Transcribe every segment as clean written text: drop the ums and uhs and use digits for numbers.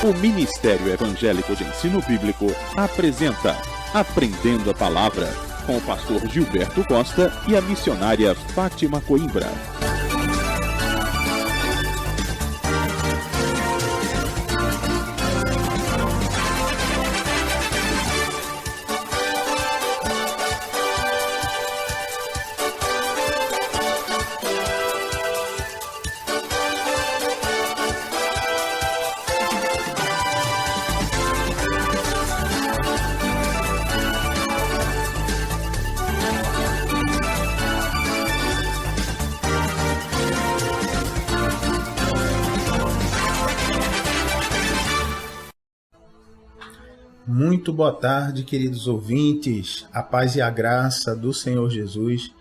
O Ministério Evangélico de Ensino Bíblico apresenta Aprendendo a Palavra, com o pastor Gilberto Costa e a missionária Fátima Coimbra. Muito boa tarde, queridos ouvintes. A paz e a graça do Senhor Jesus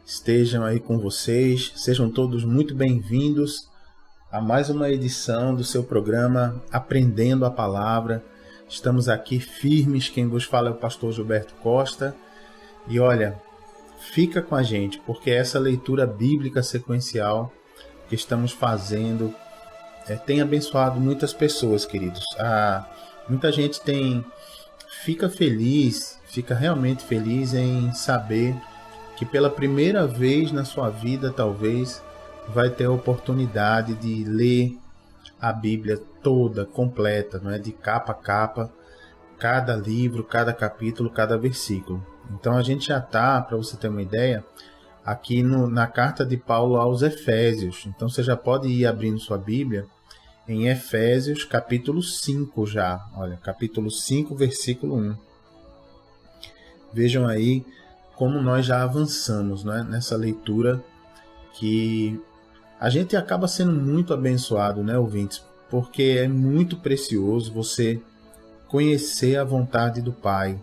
estejam aí com vocês. Sejam todos muito bem-vindos a mais uma edição do seu programa Aprendendo a Palavra. Estamos aqui firmes. Quem vos fala é o pastor Gilberto Costa. E olha, fica com a gente, porque essa leitura bíblica sequencial que estamos fazendo tem abençoado muitas pessoas, queridos. Muita gente fica realmente feliz em saber que pela primeira vez na sua vida, talvez, vai ter a oportunidade de ler a Bíblia toda, completa, não é? De capa a capa, cada livro, cada capítulo, cada versículo. Então a gente já está, para você ter uma ideia, aqui na carta de Paulo aos Efésios. Então você já pode ir abrindo sua Bíblia em Efésios, capítulo 5 já. Olha, capítulo 5, versículo 1. Vejam aí como nós já avançamos, né, nessa leitura, que a gente acaba sendo muito abençoado, né, ouvintes? Porque é muito precioso você conhecer a vontade do Pai,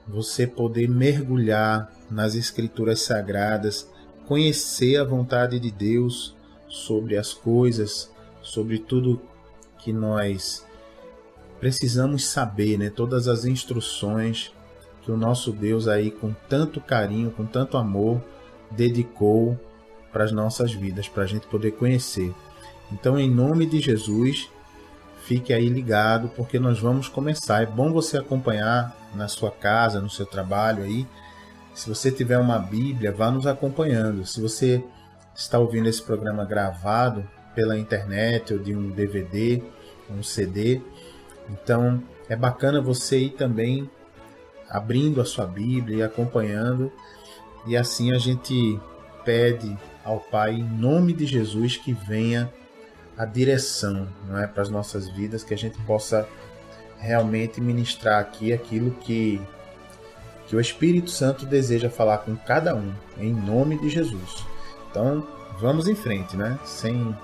você poder mergulhar nas Escrituras Sagradas, conhecer a vontade de Deus sobre as coisas, sobre tudo que nós precisamos saber, né? Todas as instruções que o nosso Deus aí com tanto carinho, com tanto amor, dedicou para as nossas vidas, para a gente poder conhecer. Então, em nome de Jesus, fique aí ligado, porque nós vamos começar. É bom você acompanhar na sua casa, no seu trabalho aí. Se você tiver uma Bíblia, vá nos acompanhando. Se você está ouvindo esse programa gravado pela internet ou de um DVD, um CD, então é bacana você ir também abrindo a sua Bíblia e acompanhando, e assim a gente pede ao Pai, em nome de Jesus, que venha a direção, não é, para as nossas vidas, que a gente possa realmente ministrar aqui aquilo que o Espírito Santo deseja falar com cada um, em nome de Jesus. Então vamos em frente, né? Sem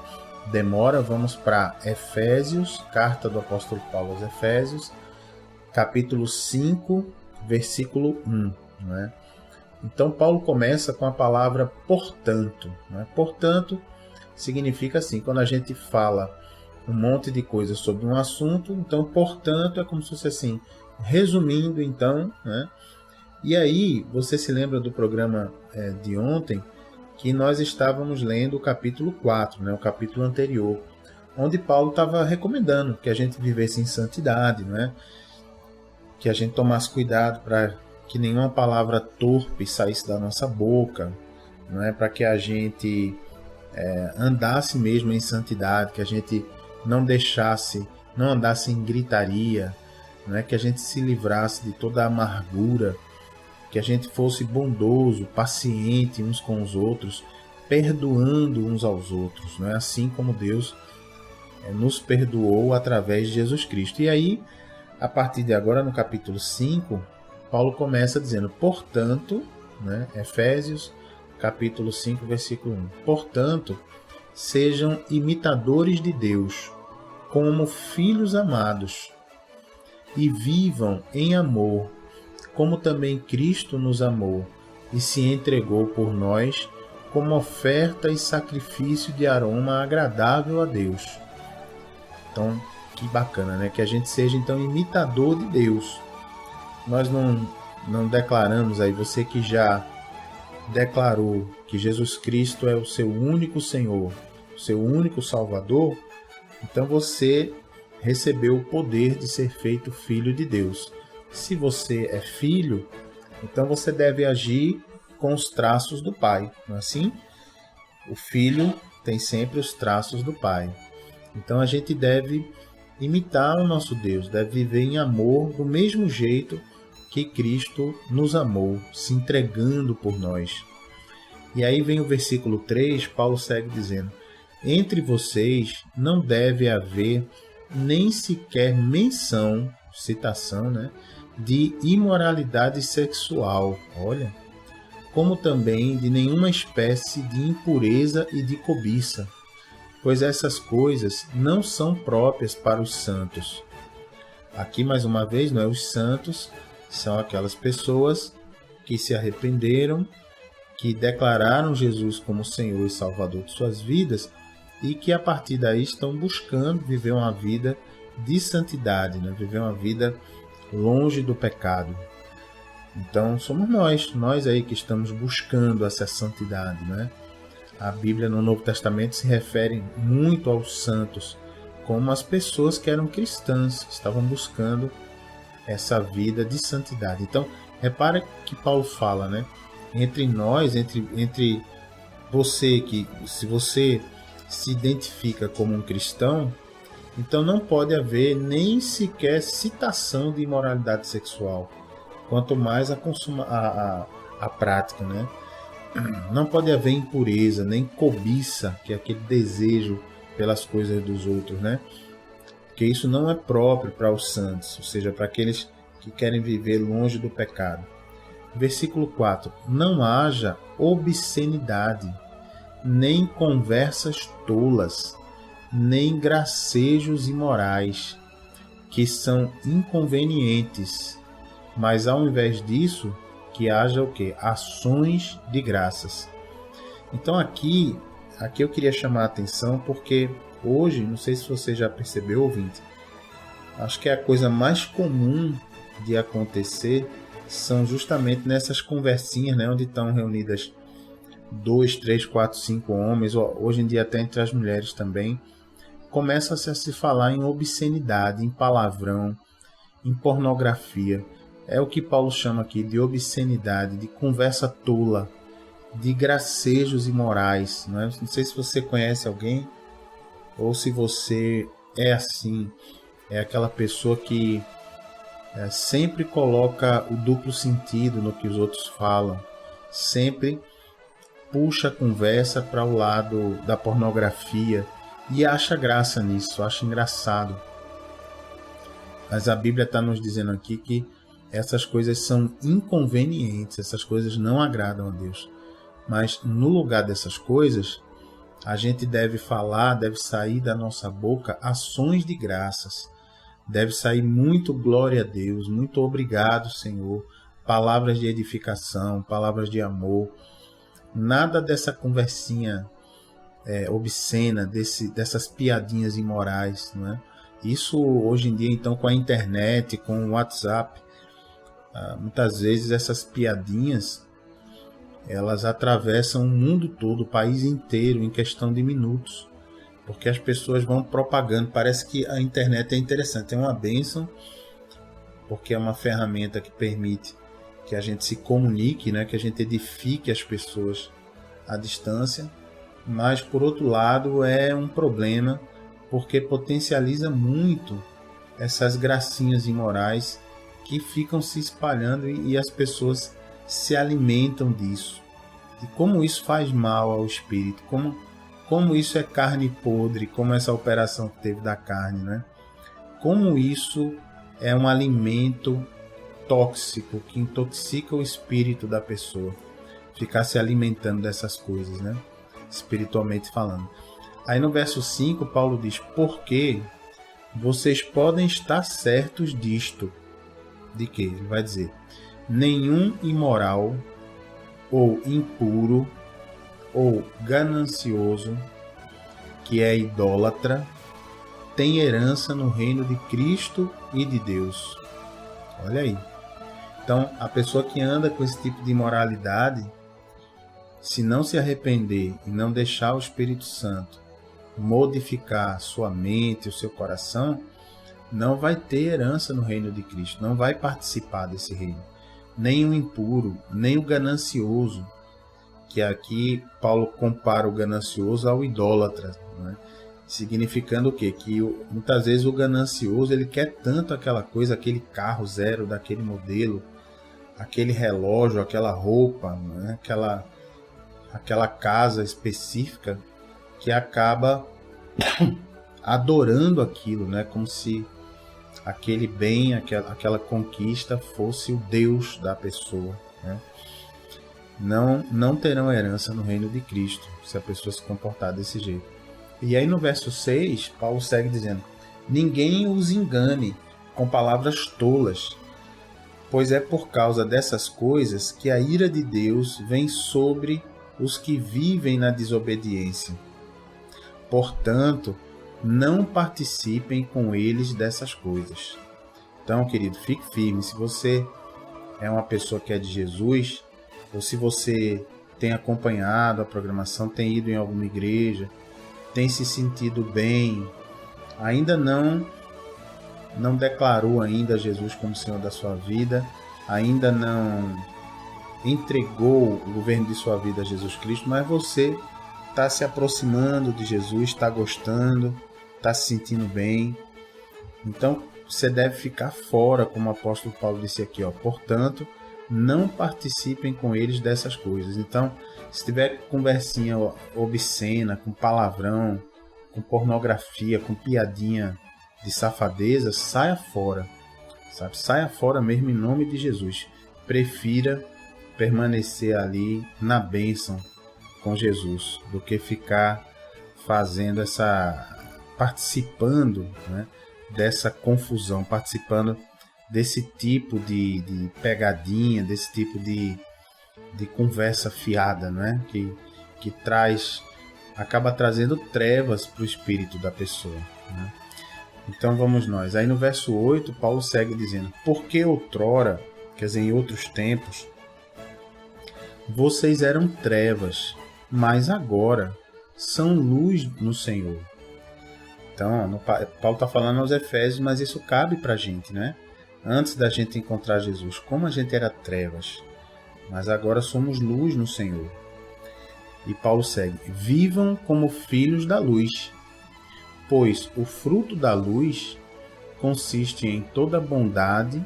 demora, vamos para Efésios, carta do apóstolo Paulo aos Efésios, capítulo 5, versículo 1. Né? Então, Paulo começa com a palavra portanto. Né? Portanto, significa assim, quando a gente fala um monte de coisas sobre um assunto, então, portanto, é como se fosse assim, resumindo, então, né? E aí, você se lembra do programa de ontem, que nós estávamos lendo o capítulo 4, né, o capítulo anterior, onde Paulo estava recomendando que a gente vivesse em santidade, né, que a gente tomasse cuidado para que nenhuma palavra torpe saísse da nossa boca, né, para que a gente andasse mesmo em santidade, que a gente não andasse em gritaria, né, que a gente se livrasse de toda a amargura, que a gente fosse bondoso, paciente uns com os outros, perdoando uns aos outros, não é? Assim como Deus nos perdoou através de Jesus Cristo. E aí, a partir de agora, no capítulo 5, Paulo começa dizendo, portanto, né? Efésios, capítulo 5, versículo 1. Portanto, sejam imitadores de Deus, como filhos amados, e vivam em amor, como também Cristo nos amou e se entregou por nós como oferta e sacrifício de aroma agradável a Deus. Então, que bacana, né? Que a gente seja, então, imitador de Deus. Nós não declaramos aí, você que já declarou que Jesus Cristo é o seu único Senhor, o seu único Salvador, então você recebeu o poder de ser feito filho de Deus. Se você é filho, então você deve agir com os traços do pai, não é assim? O filho tem sempre os traços do pai. Então a gente deve imitar o nosso Deus, deve viver em amor do mesmo jeito que Cristo nos amou, se entregando por nós. E aí vem o versículo 3, Paulo segue dizendo: entre vocês não deve haver nem sequer menção, citação, né, de imoralidade sexual, olha, como também de nenhuma espécie de impureza e de cobiça, pois essas coisas não são próprias para os santos. Aqui, mais uma vez, não é? Os santos são aquelas pessoas que se arrependeram, que declararam Jesus como Senhor e Salvador de suas vidas e que a partir daí estão buscando viver uma vida de santidade, né? Viver uma vida longe do pecado. Então somos nós aí que estamos buscando essa santidade, né? A Bíblia no Novo Testamento se refere muito aos santos como as pessoas que eram cristãs, que estavam buscando essa vida de santidade. Então, repara que Paulo fala, né? Entre nós, entre você, que se você se identifica como um cristão, então não pode haver nem sequer citação de imoralidade sexual, quanto mais a prática, né? Não pode haver impureza, nem cobiça, que é aquele desejo pelas coisas dos outros, né? Porque isso não é próprio para os santos, ou seja, para aqueles que querem viver longe do pecado. Versículo 4. Não haja obscenidade, nem conversas tolas, nem gracejos imorais, que são inconvenientes, mas ao invés disso, que haja o quê? Ações de graças. Então aqui eu queria chamar a atenção porque hoje, não sei se você já percebeu, ouvinte, acho que a coisa mais comum de acontecer são justamente nessas conversinhas, né, onde estão reunidas 2, 3, 4, 5 homens, hoje em dia até entre as mulheres também, começa-se a se falar em obscenidade, em palavrão, em pornografia. É o que Paulo chama aqui de obscenidade, de conversa tola, de gracejos imorais. Não sei se você conhece alguém ou se você é assim, é aquela pessoa que sempre coloca o duplo sentido no que os outros falam, sempre puxa a conversa para o lado da pornografia e acha graça nisso, acha engraçado. Mas a Bíblia está nos dizendo aqui que essas coisas são inconvenientes, essas coisas não agradam a Deus. Mas no lugar dessas coisas, a gente deve falar, deve sair da nossa boca ações de graças. Deve sair muito glória a Deus, muito obrigado, Senhor, palavras de edificação, palavras de amor. Nada dessa conversinha obscena, dessas piadinhas imorais, não é? Isso hoje em dia, então, com a internet, com o WhatsApp, muitas vezes essas piadinhas elas atravessam o mundo todo, o país inteiro, em questão de minutos, porque as pessoas vão propagando. Parece que a internet é interessante, é uma bênção, porque é uma ferramenta que permite que a gente se comunique, né? Que a gente edifique as pessoas à distância, mas por outro lado é um problema, porque potencializa muito essas gracinhas imorais que ficam se espalhando e as pessoas se alimentam disso. E como isso faz mal ao espírito, como isso é carne podre, como essa operação que teve da carne, né? Como isso é um alimento tóxico que intoxica o espírito da pessoa, ficar se alimentando dessas coisas, né? Espiritualmente falando. Aí no verso 5, Paulo diz: porque vocês podem estar certos disto. De que? Ele vai dizer: nenhum imoral, ou impuro, ou ganancioso, que é idólatra, tem herança no reino de Cristo e de Deus. Olha aí. Então, a pessoa que anda com esse tipo de imoralidade, se não se arrepender e não deixar o Espírito Santo modificar sua mente, o seu coração, não vai ter herança no reino de Cristo, não vai participar desse reino. Nem o impuro, nem o ganancioso, que aqui Paulo compara o ganancioso ao idólatra, né? Significando o quê? Que muitas vezes o ganancioso ele quer tanto aquela coisa, aquele carro zero daquele modelo, aquele relógio, aquela roupa, né? aquela casa específica, que acaba adorando aquilo, né? Como se aquele bem, aquela conquista fosse o Deus da pessoa, né? Não terão herança no reino de Cristo se a pessoa se comportar desse jeito. E aí no verso 6, Paulo segue dizendo: ninguém os engane com palavras tolas, pois é por causa dessas coisas que a ira de Deus vem sobre os que vivem na desobediência. Portanto, não participem com eles dessas coisas. Então, querido, fique firme. Se você é uma pessoa que é de Jesus, ou se você tem acompanhado a programação, tem ido em alguma igreja, tem se sentido bem, ainda não declarou ainda Jesus como Senhor da sua vida, ainda não entregou o governo de sua vida a Jesus Cristo, mas você está se aproximando de Jesus, está gostando, está se sentindo bem, então você deve ficar fora, como o apóstolo Paulo disse aqui, ó. Portanto, não participem com eles dessas coisas. Então, se tiver conversinha obscena, com palavrão, com pornografia, com piadinha de safadeza, saia fora, sabe? Saia fora mesmo em nome de Jesus. Prefira permanecer ali na bênção com Jesus do que ficar fazendo participando, né, dessa confusão, participando desse tipo de pegadinha, desse tipo de conversa fiada, né? Que acaba trazendo trevas para o espírito da pessoa, né? Então vamos nós. Aí no verso 8, Paulo segue dizendo: porque outrora, quer dizer, em outros tempos, vocês eram trevas, mas agora são luz no Senhor. Então, Paulo está falando aos Efésios, mas isso cabe para a gente, né? Antes da gente encontrar Jesus, como a gente era trevas, mas agora somos luz no Senhor. E Paulo segue: vivam como filhos da luz, pois o fruto da luz consiste em toda bondade,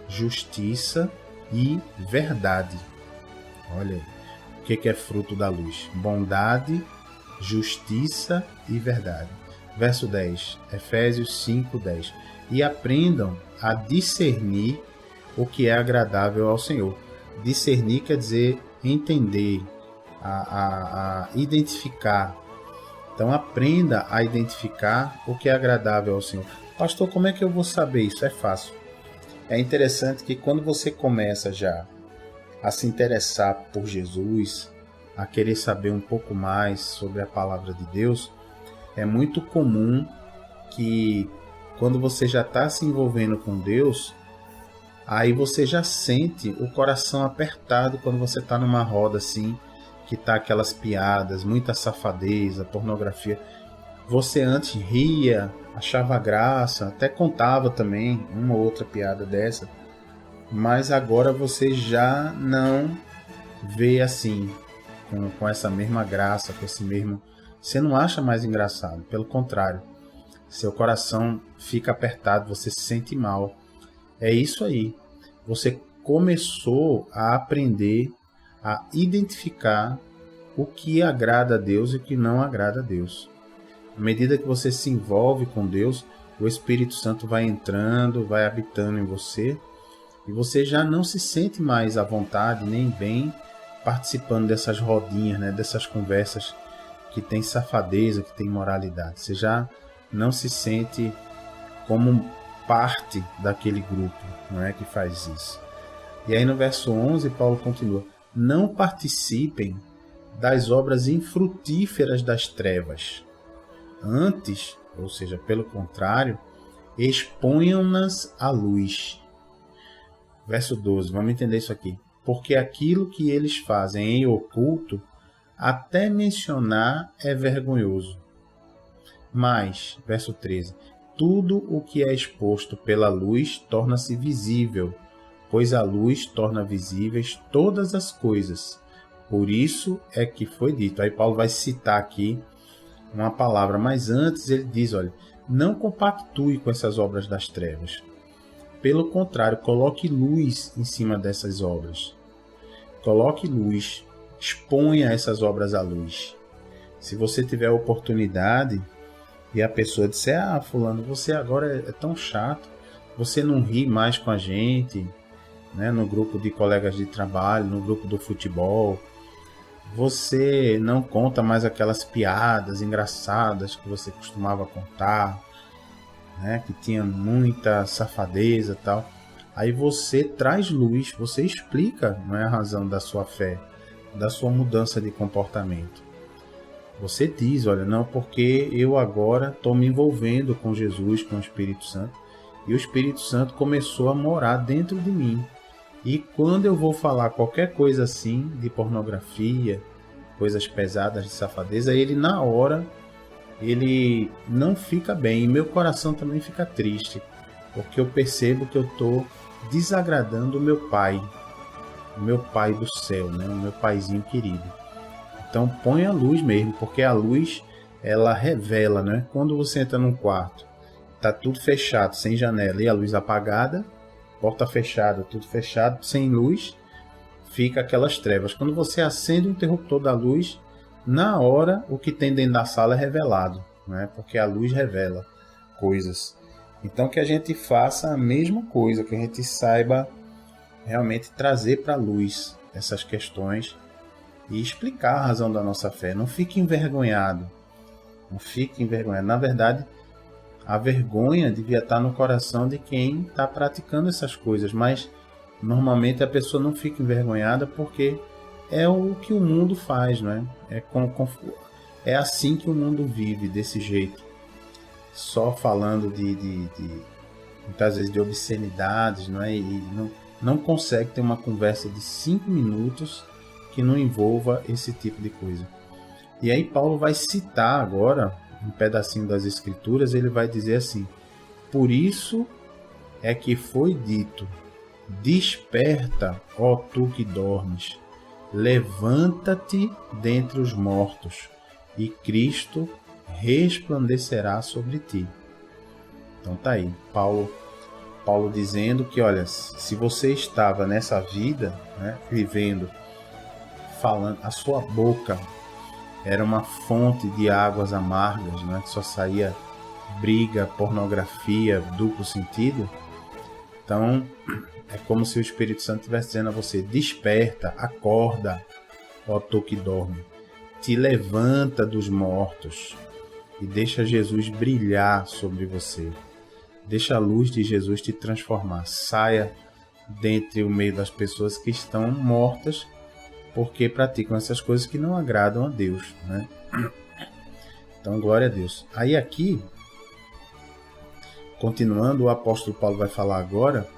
justiça e verdade. Olha aí, o que é fruto da luz? Bondade, justiça e verdade. Verso 10, Efésios 5:10. E aprendam a discernir o que é agradável ao Senhor. Discernir quer dizer entender, a identificar. Então aprenda a identificar o que é agradável ao Senhor. Pastor, como é que eu vou saber isso? É fácil. É interessante que quando você começa já a se interessar por Jesus, a querer saber um pouco mais sobre a palavra de Deus, é muito comum que quando você já está se envolvendo com Deus, aí você já sente o coração apertado quando você está numa roda assim, que tá aquelas piadas, muita safadeza, pornografia. Você antes ria, achava graça, até contava também uma ou outra piada dessa, mas agora você já não vê assim, com essa mesma graça, com esse mesmo... Você não acha mais engraçado, pelo contrário. Seu coração fica apertado, você se sente mal. É isso aí. Você começou a aprender a identificar o que agrada a Deus e o que não agrada a Deus. À medida que você se envolve com Deus, o Espírito Santo vai entrando, vai habitando em você, e você já não se sente mais à vontade, nem bem, participando dessas rodinhas, né, dessas conversas que tem safadeza, que tem imoralidade. Você já não se sente como parte daquele grupo, não é, que faz isso. E aí no verso 11, Paulo continua: não participem das obras infrutíferas das trevas. Antes, ou seja, pelo contrário, exponham-nas à luz. Verso 12, vamos entender isso aqui. Porque aquilo que eles fazem em oculto, até mencionar é vergonhoso. Mas, verso 13, tudo o que é exposto pela luz torna-se visível, pois a luz torna visíveis todas as coisas. Por isso é que foi dito. Aí Paulo vai citar aqui uma palavra, mas antes ele diz, olha, não compactue com essas obras das trevas. Pelo contrário, coloque luz em cima dessas obras. Coloque luz, exponha essas obras à luz. Se você tiver a oportunidade e a pessoa disser, fulano, você agora é tão chato, você não ri mais com a gente, né, no grupo de colegas de trabalho, no grupo do futebol, você não conta mais aquelas piadas engraçadas que você costumava contar, né, que tinha muita safadeza e tal. Aí você traz luz, você explica, não é, a razão da sua fé, da sua mudança de comportamento. Você diz, olha, não, porque eu agora estou me envolvendo com Jesus, com o Espírito Santo, e o Espírito Santo começou a morar dentro de mim. E quando eu vou falar qualquer coisa assim, de pornografia, coisas pesadas de safadeza, ele na hora, ele não fica bem. E meu coração também fica triste, porque eu percebo que eu estou desagradando o meu Pai do céu, né? O meu Paizinho querido. Então põe a luz mesmo, porque a luz, ela revela, né? Quando você entra num quarto, tá tudo fechado, sem janela, e a luz apagada, porta fechada, tudo fechado, sem luz, fica aquelas trevas. Quando você acende o interruptor da luz, na hora o que tem dentro da sala é revelado, né? Porque a luz revela coisas. Então que a gente faça a mesma coisa, que a gente saiba realmente trazer para a luz essas questões e explicar a razão da nossa fé. Não fique envergonhado. Não fique envergonhado. Na verdade, a vergonha devia estar no coração de quem está praticando essas coisas, mas normalmente a pessoa não fica envergonhada porque é o que o mundo faz, não é? É assim que o mundo vive, desse jeito. Só falando muitas vezes de obscenidades, não é? E não consegue ter uma conversa de 5 minutos que não envolva esse tipo de coisa. E aí Paulo vai citar agora um pedacinho das Escrituras, ele vai dizer assim: por isso é que foi dito, desperta, ó tu que dormes, levanta-te dentre os mortos, e Cristo resplandecerá sobre ti. Então tá aí, Paulo dizendo que, olha, se você estava nessa vida, né, vivendo, falando, a sua boca era uma fonte de águas amargas, né, que só saía briga, pornografia, duplo sentido. Então é como se o Espírito Santo estivesse dizendo a você: desperta, acorda, ó tu que dorme, te levanta dos mortos e deixa Jesus brilhar sobre você. Deixa a luz de Jesus te transformar. Saia dentre o meio das pessoas que estão mortas porque praticam essas coisas que não agradam a Deus, né? Então, glória a Deus. Aí aqui, continuando, o apóstolo Paulo vai falar agora,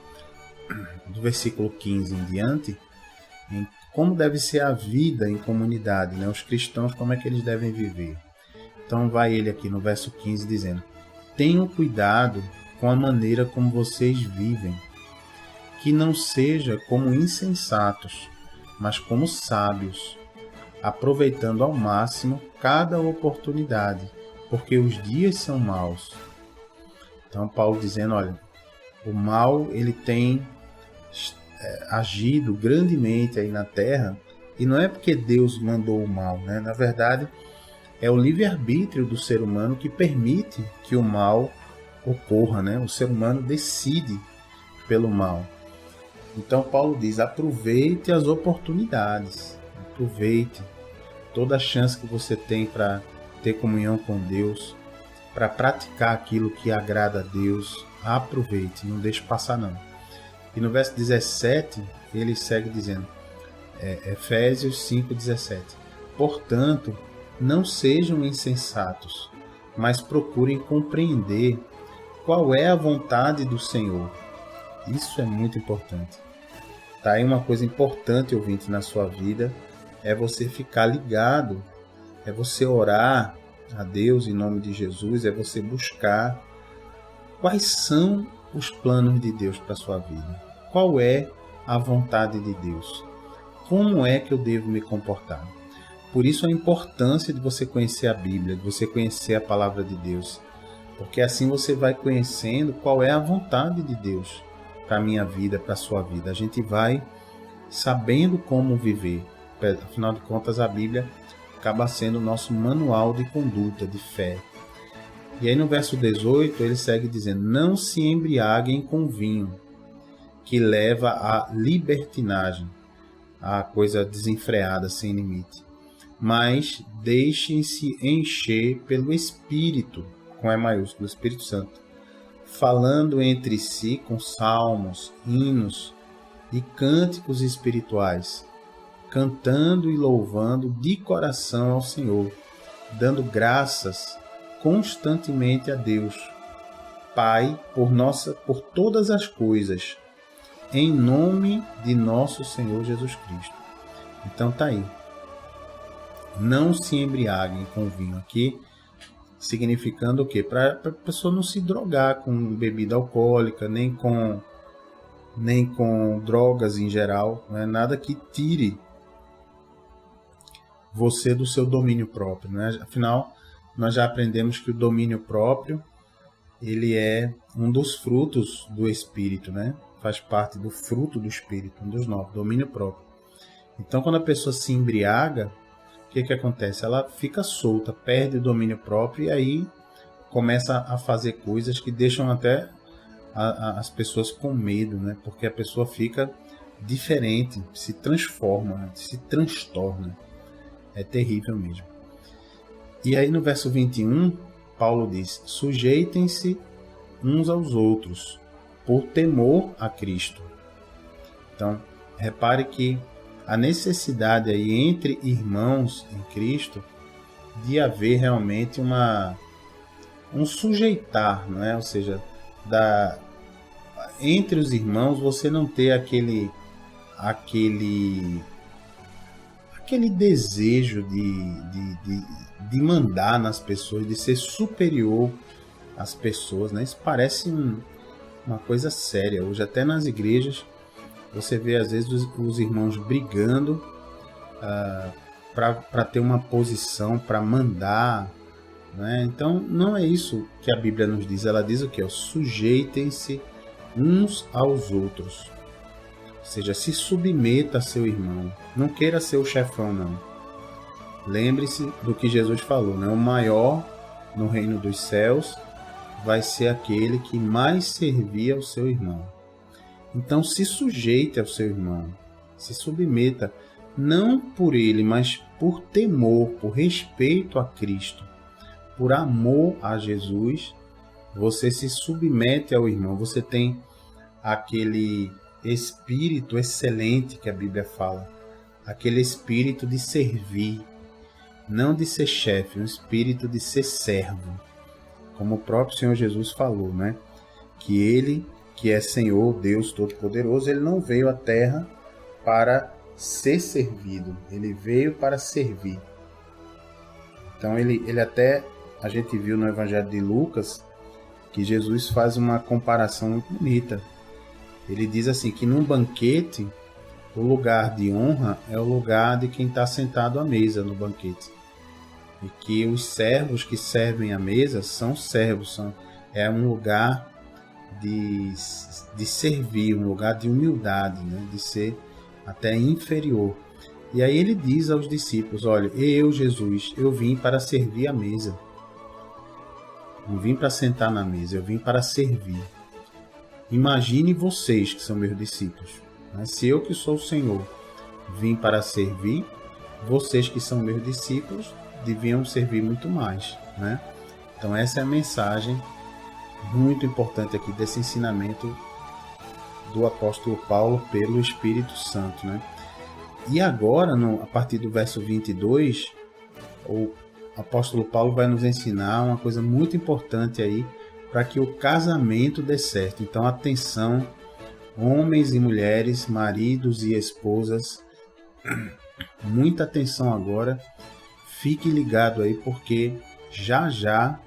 do versículo 15 em diante, em como deve ser a vida em comunidade, né? Os cristãos, como é que eles devem viver. Então vai ele aqui no verso 15 dizendo: tenham cuidado com a maneira como vocês vivem, que não seja como insensatos, mas como sábios, aproveitando ao máximo cada oportunidade, porque os dias são maus. Então Paulo dizendo, olha, o mal ele tem agido grandemente aí na terra, e não é porque Deus mandou o mal, né? Na verdade, é o livre-arbítrio do ser humano que permite que o mal ocorra, né? O ser humano decide pelo mal. Então Paulo diz: aproveite as oportunidades, aproveite toda a chance que você tem para ter comunhão com Deus, para praticar aquilo que agrada a Deus. Aproveite, não deixe passar não. E no verso 17 ele segue dizendo, Efésios 5:17: portanto, não sejam insensatos, mas procurem compreender qual é a vontade do Senhor. Isso é muito importante. Tá aí uma coisa importante, ouvinte, na sua vida, é você ficar ligado, é você orar a Deus em nome de Jesus, é você buscar quais são os planos de Deus para a sua vida? Qual é a vontade de Deus? Como é que eu devo me comportar? Por isso a importância de você conhecer a Bíblia, de você conhecer a palavra de Deus. Porque assim você vai conhecendo qual é a vontade de Deus para a minha vida, para a sua vida. A gente vai sabendo como viver. Afinal de contas, a Bíblia acaba sendo o nosso manual de conduta, de fé. E aí no verso 18 ele segue dizendo: não se embriaguem com vinho, que leva à libertinagem, a coisa desenfreada, sem limite. Mas deixem-se encher pelo Espírito, com E maiúsculo, Espírito Santo, falando entre si com salmos, hinos e cânticos espirituais, cantando e louvando de coração ao Senhor, dando graças constantemente a Deus, Pai, por todas as coisas, em nome de nosso Senhor Jesus Cristo. Então tá aí. Não se embriaguem com vinho aqui, significando o quê? Para a pessoa não se drogar com bebida alcoólica, nem com drogas em geral, não é nada que tire você do seu domínio próprio, né? Afinal, nós já aprendemos que o domínio próprio ele é um dos frutos do Espírito, né? Faz parte do fruto do Espírito, um dos 9, domínio próprio. Então, quando a pessoa se embriaga, o que acontece? Ela fica solta, perde o domínio próprio e aí começa a fazer coisas que deixam até as pessoas com medo, né? Porque a pessoa fica diferente, se transforma, né? Se transtorna. É terrível mesmo. E aí no verso 21, Paulo diz: sujeitem-se uns aos outros, por temor a Cristo. Então, repare que a necessidade aí entre irmãos em Cristo de haver realmente um sujeitar, não é? Ou seja, entre os irmãos você não ter aquele desejo de mandar nas pessoas, de ser superior às pessoas, né? Isso parece uma coisa séria. Hoje até nas igrejas você vê às vezes os irmãos brigando para ter uma posição, para mandar, né? Então não é isso que a Bíblia nos diz. Ela diz o quê? Sujeitem-se uns aos outros. Ou seja, se submeta a seu irmão. Não queira ser o chefão, não. Lembre-se do que Jesus falou, né? O maior no reino dos céus vai ser aquele que mais servir ao seu irmão. Então se sujeite ao seu irmão. Se submeta, não por ele, mas por temor, por respeito a Cristo. Por amor a Jesus, você se submete ao irmão. Você tem aquele espírito excelente que a Bíblia fala, aquele espírito de servir, não de ser chefe, um espírito de ser servo, como o próprio Senhor Jesus falou, né? Que ele, que é Senhor, Deus Todo-Poderoso, ele não veio à terra para ser servido, ele veio para servir. Então ele até, a gente viu no Evangelho de Lucas, que Jesus faz uma comparação muito bonita. Ele diz assim, que num banquete, o lugar de honra é o lugar de quem está sentado à mesa no banquete. E que os servos que servem à mesa são servos, é um lugar de servir, um lugar de humildade, né? De ser até inferior. E aí ele diz aos discípulos: olha, eu, Jesus, eu vim para servir a mesa. Não vim para sentar na mesa, eu vim para servir. Imagine vocês que são meus discípulos, né? Se eu que sou o Senhor vim para servir, vocês que são meus discípulos deviam servir muito mais, né? Então essa é a mensagem muito importante aqui desse ensinamento do apóstolo Paulo pelo Espírito Santo, né? E agora, a partir do verso 22, o apóstolo Paulo vai nos ensinar uma coisa muito importante aí para que o casamento dê certo. Então, atenção, homens e mulheres, maridos e esposas, muita atenção agora, fique ligado aí, porque já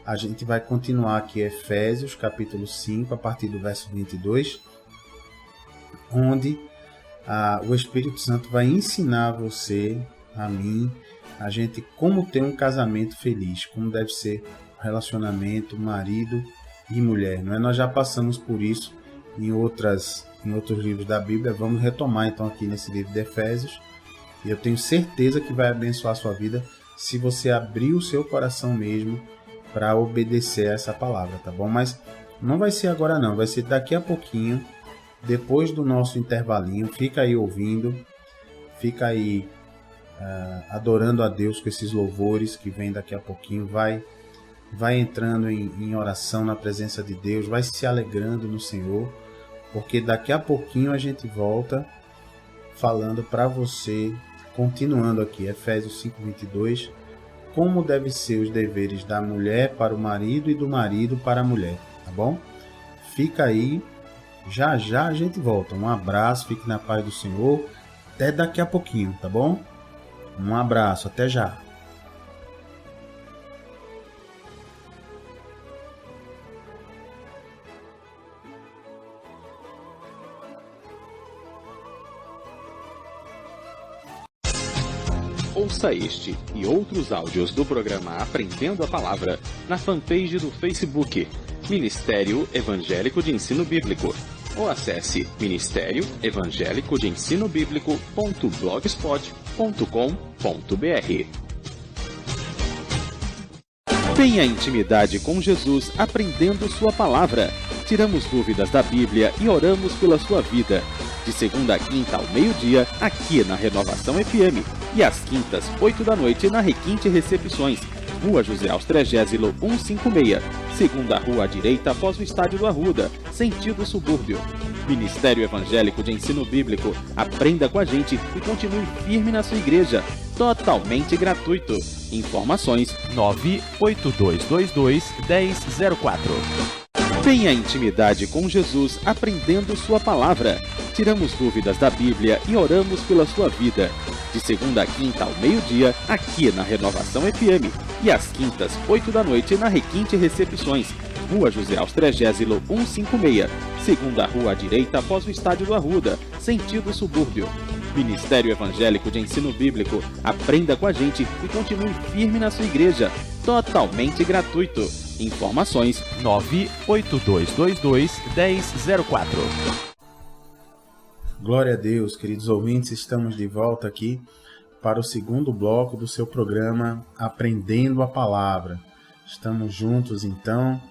A gente vai continuar aqui Efésios, capítulo 5, a partir do verso 22, onde o Espírito Santo vai ensinar você, a mim, a gente como ter um casamento feliz, como deve ser o relacionamento marido e mulher. Não é? Nós já passamos por isso em outros livros da Bíblia. Vamos retomar então aqui nesse livro de Efésios. E eu tenho certeza que vai abençoar a sua vida se você abrir o seu coração mesmo para obedecer a essa palavra, tá bom? Mas não vai ser agora não, vai ser daqui a pouquinho, depois do nosso intervalinho. Fica aí ouvindo, fica aí adorando a Deus com esses louvores que vem daqui a pouquinho. Vai entrando em oração na presença de Deus, vai se alegrando no Senhor, porque daqui a pouquinho a gente volta falando para você, continuando aqui, Efésios 5:22, como devem ser os deveres da mulher para o marido e do marido para a mulher, tá bom? Fica aí, já já a gente volta. Um abraço, fique na paz do Senhor, até daqui a pouquinho, tá bom? Um abraço, até já. Ouça este e outros áudios do programa Aprendendo a Palavra na fanpage do Facebook, Ministério Evangélico de Ensino Bíblico, ou acesse Ministério Evangélico de Ensino Bíblico.blogspot.com.br. Tenha intimidade com Jesus aprendendo sua palavra. Tiramos dúvidas da Bíblia e oramos pela sua vida. De segunda a quinta ao meio-dia, aqui na Renovação FM. E às quintas, 8 da noite, na Requinte Recepções, Rua José Austrégésilo 156, segunda rua à direita após o Estádio do Arruda, sentido subúrbio. Ministério Evangélico de Ensino Bíblico. Aprenda com a gente e continue firme na sua igreja. Totalmente gratuito. Informações 98222-1004. Tenha intimidade com Jesus aprendendo sua palavra. Tiramos dúvidas da Bíblia e oramos pela sua vida. De segunda a quinta ao meio-dia, aqui na Renovação FM. E às quintas, 8 da noite, na Requinte Recepções, Rua José Austrégésilo 156, segunda rua à direita após o Estádio do Arruda, sentido subúrbio. Ministério Evangélico de Ensino Bíblico. Aprenda com a gente e continue firme na sua igreja. Totalmente gratuito. Informações 98222-1004. Glória a Deus, queridos ouvintes, estamos de volta aqui para o segundo bloco do seu programa Aprendendo a Palavra. Estamos juntos então,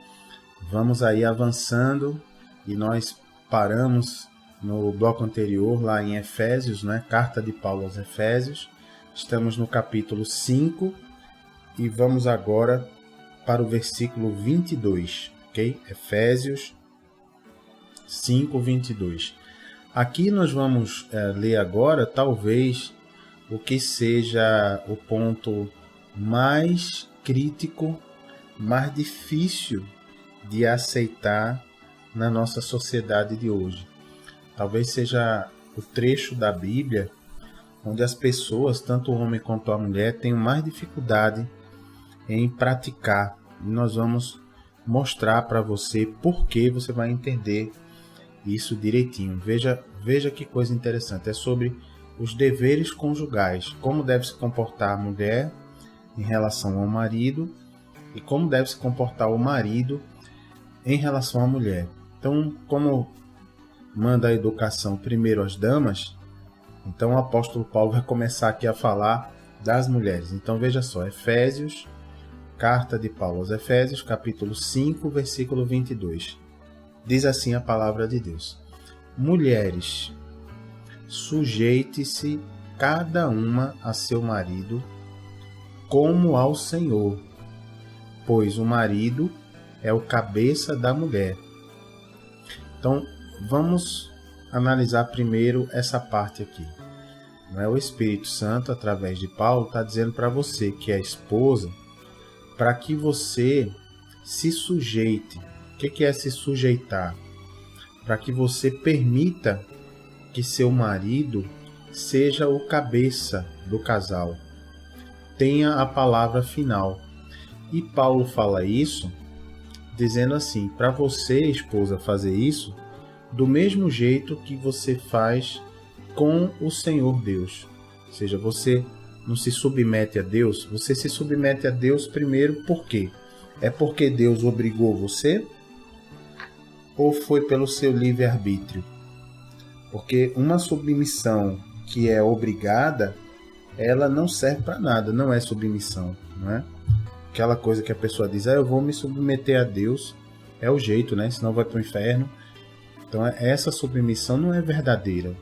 vamos aí avançando e nós paramos no bloco anterior lá em Efésios, né? Carta de Paulo aos Efésios. Estamos no capítulo 5 e vamos agora para o versículo 22, ok? Efésios 5, 22. Aqui nós vamos ler agora, talvez, o que seja o ponto mais crítico, mais difícil de aceitar na nossa sociedade de hoje. Talvez seja o trecho da Bíblia onde as pessoas, tanto o homem quanto a mulher, têm mais dificuldade em praticar. E nós vamos mostrar para você por que você vai entender isso direitinho. Veja que coisa interessante. É sobre os deveres conjugais. Como deve se comportar a mulher em relação ao marido e como deve se comportar o marido em relação à mulher. Então, como manda a educação primeiro às damas, então o apóstolo Paulo vai começar aqui a falar das mulheres. Então veja só, Efésios, carta de Paulo aos Efésios, capítulo 5, versículo 22. Diz assim a palavra de Deus: mulheres, sujeite-se cada uma a seu marido, como ao Senhor, pois o marido é o cabeça da mulher. Então, vamos analisar primeiro essa parte aqui. Não é? O Espírito Santo, através de Paulo, está dizendo para você que é esposa, para que você se sujeite. O que é se sujeitar? Para que você permita que seu marido seja o cabeça do casal, tenha a palavra final. E Paulo fala isso dizendo assim, para você, esposa, fazer isso do mesmo jeito que você faz com o Senhor Deus. Ou seja, você não se submete a Deus, você se submete a Deus primeiro por quê? É porque Deus obrigou você? Ou foi pelo seu livre-arbítrio? Porque uma submissão que é obrigada, ela não serve para nada, não é submissão, não é? Aquela coisa que a pessoa diz, eu vou me submeter a Deus, é o jeito, né? Senão vai para o inferno. Então essa submissão não é verdadeira.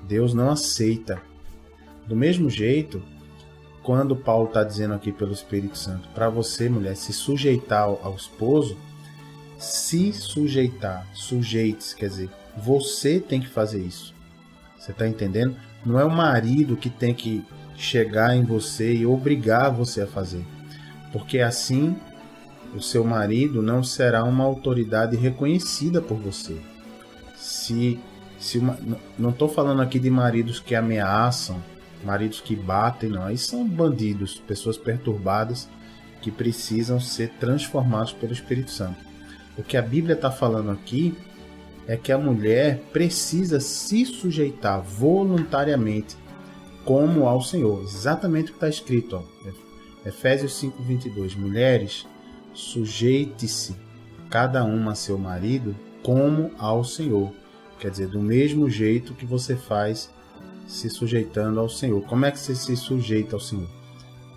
Deus não aceita. Do mesmo jeito, quando Paulo está dizendo aqui pelo Espírito Santo, para você, mulher, se sujeitar ao esposo, se sujeitar, sujeite-se, quer dizer, você tem que fazer isso. Você está entendendo? Não é o marido que tem que chegar em você e obrigar você a fazer. Porque assim, o seu marido não será uma autoridade reconhecida por você. Não estou falando aqui de maridos que ameaçam, maridos que batem, não. Aí são bandidos, pessoas perturbadas que precisam ser transformados pelo Espírito Santo. O que a Bíblia está falando aqui é que a mulher precisa se sujeitar voluntariamente como ao Senhor. Exatamente o que está escrito, ó. Efésios 5:22. Mulheres, sujeite-se cada uma a seu marido como ao Senhor. Quer dizer, do mesmo jeito que você faz se sujeitando ao Senhor. Como é que você se sujeita ao Senhor?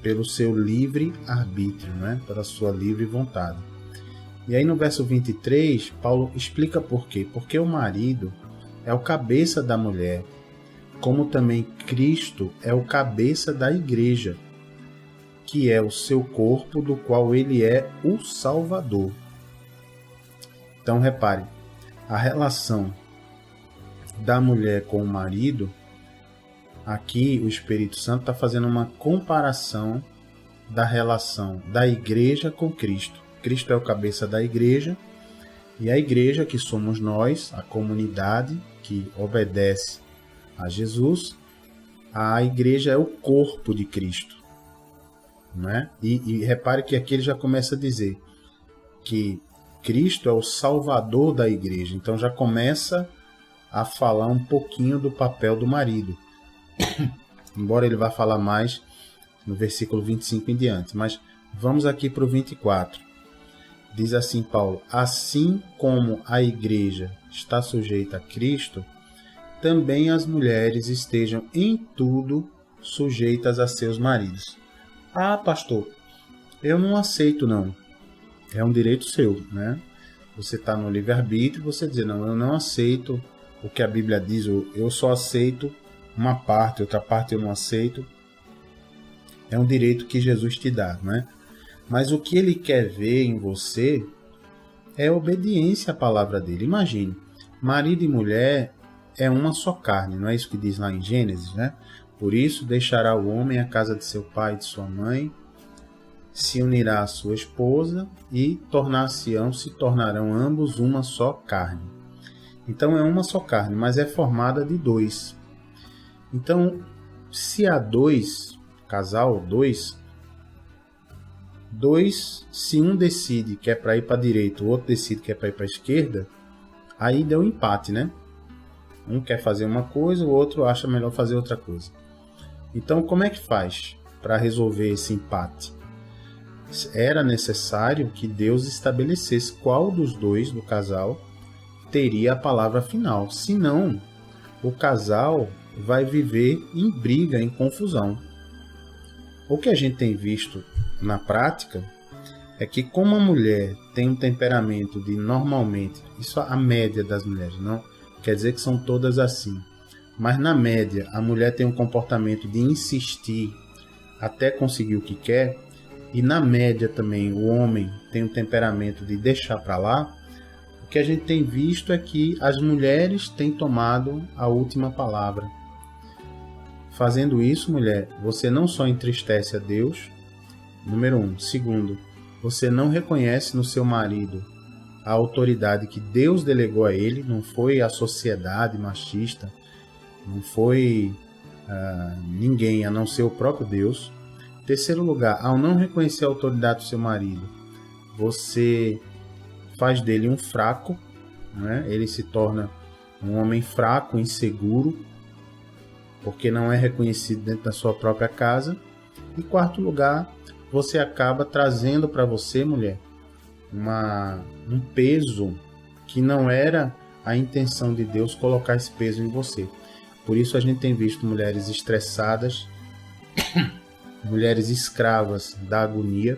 Pelo seu livre arbítrio, né? Pela sua livre vontade. E aí no verso 23, Paulo explica por quê. Porque o marido é o cabeça da mulher, como também Cristo é o cabeça da igreja, que é o seu corpo, do qual ele é o Salvador. Então repare, a relação da mulher com o marido, aqui o Espírito Santo está fazendo uma comparação da relação da igreja com Cristo. Cristo é o cabeça da igreja, e a igreja, que somos nós, a comunidade que obedece a Jesus, a igreja é o corpo de Cristo. Né? E repare que aqui ele já começa a dizer que Cristo é o Salvador da igreja. Então já começa a falar um pouquinho do papel do marido. Embora ele vá falar mais no versículo 25 em diante. Mas vamos aqui para o 24. Diz assim Paulo: assim como a igreja está sujeita a Cristo, também as mulheres estejam em tudo sujeitas a seus maridos. Ah, pastor, eu não aceito não. É um direito seu, né? Você está no livre-arbítrio, você dizer, não, eu não aceito o que a Bíblia diz, eu só aceito uma parte, outra parte eu não aceito. É um direito que Jesus te dá, né? Mas o que ele quer ver em você é obediência à palavra dele. Imagine, marido e mulher é uma só carne, não é isso que diz lá em Gênesis, né? Por isso deixará o homem a casa de seu pai e de sua mãe, se unirá à sua esposa e se tornarão ambos uma só carne. Então é uma só carne, mas é formada de dois. Então, se há dois, casal, dois, se um decide que é para ir para a direita, o outro decide que é para ir para a esquerda, aí deu um empate, né? Um quer fazer uma coisa, o outro acha melhor fazer outra coisa. Então, como é que faz para resolver esse empate? Era necessário que Deus estabelecesse qual dos dois do casal teria a palavra final. Senão, o casal vai viver em briga, em confusão. O que a gente tem visto na prática é que, como a mulher tem um temperamento de normalmente, isso é a média das mulheres, não quer dizer que são todas assim, mas na média a mulher tem um comportamento de insistir até conseguir o que quer, e na média também o homem tem um temperamento de deixar para lá. O que a gente tem visto é que as mulheres têm tomado a última palavra. Fazendo isso, mulher, você não só entristece a Deus, número 1. Segundo, você não reconhece no seu marido a autoridade que Deus delegou a ele, não foi a sociedade machista, não foi ninguém a não ser o próprio Deus. Terceiro lugar, ao não reconhecer a autoridade do seu marido, você faz dele um fraco, né? Ele se torna um homem fraco, inseguro, porque não é reconhecido dentro da sua própria casa. E quarto lugar, você acaba trazendo para você, mulher, um peso que não era a intenção de Deus colocar esse peso em você. Por isso a gente tem visto mulheres estressadas, mulheres escravas da agonia,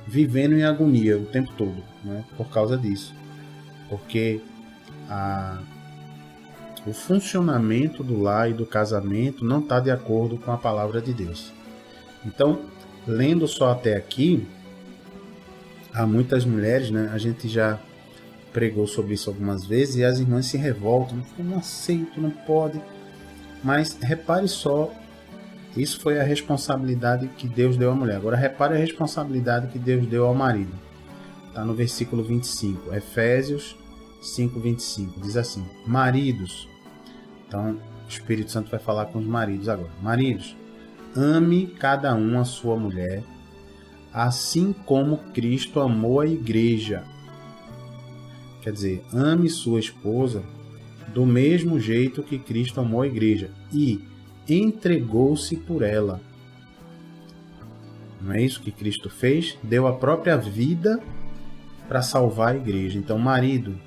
vivendo em agonia o tempo todo, né? Por causa disso. Porque o funcionamento do lar e do casamento não está de acordo com a palavra de Deus. Então, lendo só até aqui, há muitas mulheres, né? A gente já pregou sobre isso algumas vezes e as irmãs se revoltam, não aceito, não pode. Mas repare só, isso foi a responsabilidade que Deus deu à mulher. Agora repare a responsabilidade que Deus deu ao marido. Está no versículo 25, Efésios 5:25, diz assim: maridos. Então o Espírito Santo vai falar com os maridos agora. Maridos, ame cada um a sua mulher, assim como Cristo amou a igreja. Quer dizer, ame sua esposa do mesmo jeito que Cristo amou a igreja e entregou-se por ela. Não é isso que Cristo fez? Deu a própria vida para salvar a igreja. Então, marido,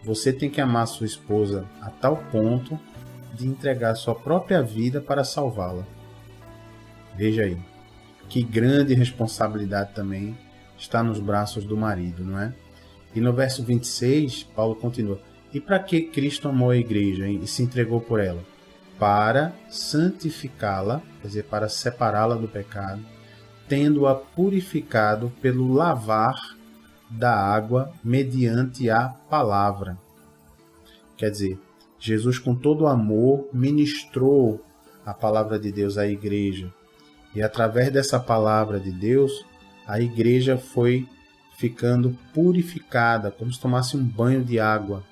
você tem que amar sua esposa a tal ponto de entregar sua própria vida para salvá-la. Veja aí, que grande responsabilidade também está nos braços do marido, não é? E no verso 26, Paulo continua: e para que Cristo amou a igreja e se entregou por ela? Para santificá-la, quer dizer, para separá-la do pecado, tendo-a purificado pelo lavar da água mediante a palavra. Quer dizer, Jesus com todo amor ministrou a palavra de Deus à igreja. E através dessa palavra de Deus, a igreja foi ficando purificada, como se tomasse um banho de água.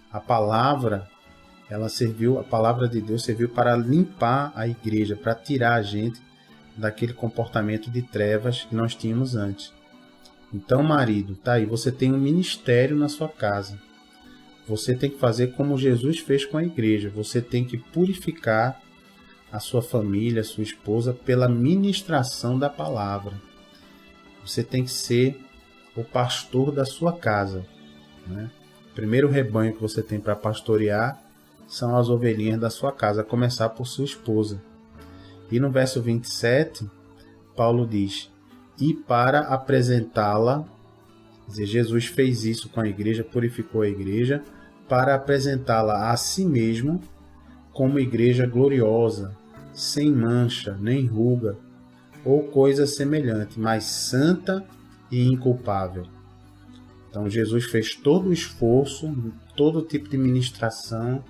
A palavra de Deus serviu para limpar a igreja, para tirar a gente daquele comportamento de trevas que nós tínhamos antes. Então, marido, tá aí, você tem um ministério na sua casa. Você tem que fazer como Jesus fez com a igreja. Você tem que purificar a sua família, a sua esposa, pela ministração da palavra. Você tem que ser o pastor da sua casa, né? O primeiro rebanho que você tem para pastorear são as ovelhinhas da sua casa, a começar por sua esposa. E no verso 27, Paulo diz: e para apresentá-la, quer dizer, Jesus fez isso com a igreja, purificou a igreja, para apresentá-la a si mesmo como igreja gloriosa, sem mancha, nem ruga, ou coisa semelhante, mas santa e inculpável. Então Jesus fez todo o esforço, todo tipo de ministração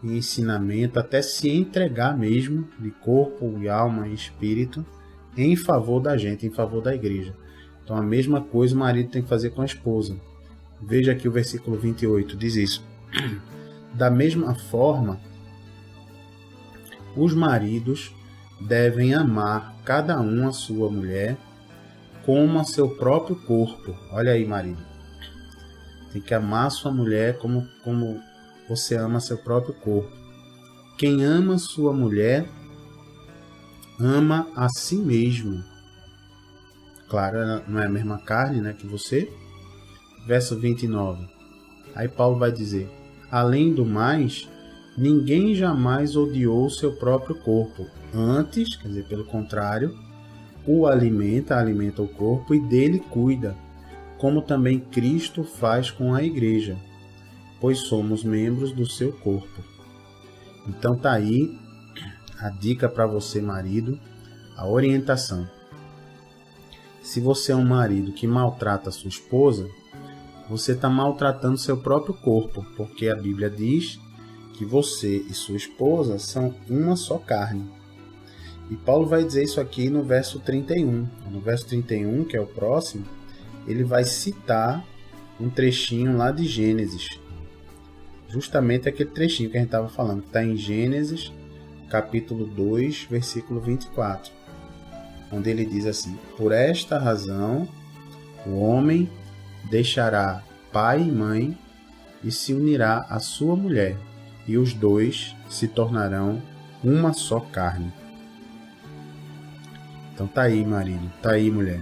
e ensinamento, até se entregar mesmo, de corpo e alma e espírito, em favor da gente, em favor da igreja. Então a mesma coisa o marido tem que fazer com a esposa. Veja aqui o versículo 28, diz isso: da mesma forma, os maridos devem amar cada um a sua mulher como a seu próprio corpo. Olha aí, marido. Tem que amar a sua mulher como você ama seu próprio corpo. Quem ama sua mulher, ama a si mesmo. Claro, não é a mesma carne, né, que você. Verso 29. Aí Paulo vai dizer: além do mais, ninguém jamais odiou seu próprio corpo. Antes, quer dizer, pelo contrário, o alimenta o corpo e dele cuida, como também Cristo faz com a igreja, pois somos membros do seu corpo. Então tá aí a dica para você, marido, a orientação. Se você é um marido que maltrata a sua esposa, você está maltratando seu próprio corpo, porque a Bíblia diz que você e sua esposa são uma só carne. E Paulo vai dizer isso aqui no verso 31. No verso 31, que é o próximo, ele vai citar um trechinho lá de Gênesis. Justamente aquele trechinho que a gente estava falando, que está em Gênesis, capítulo 2, versículo 24. onde ele diz assim: por esta razão o homem deixará pai e mãe e se unirá à sua mulher, e os dois se tornarão uma só carne. Então tá aí, marido, tá aí, mulher.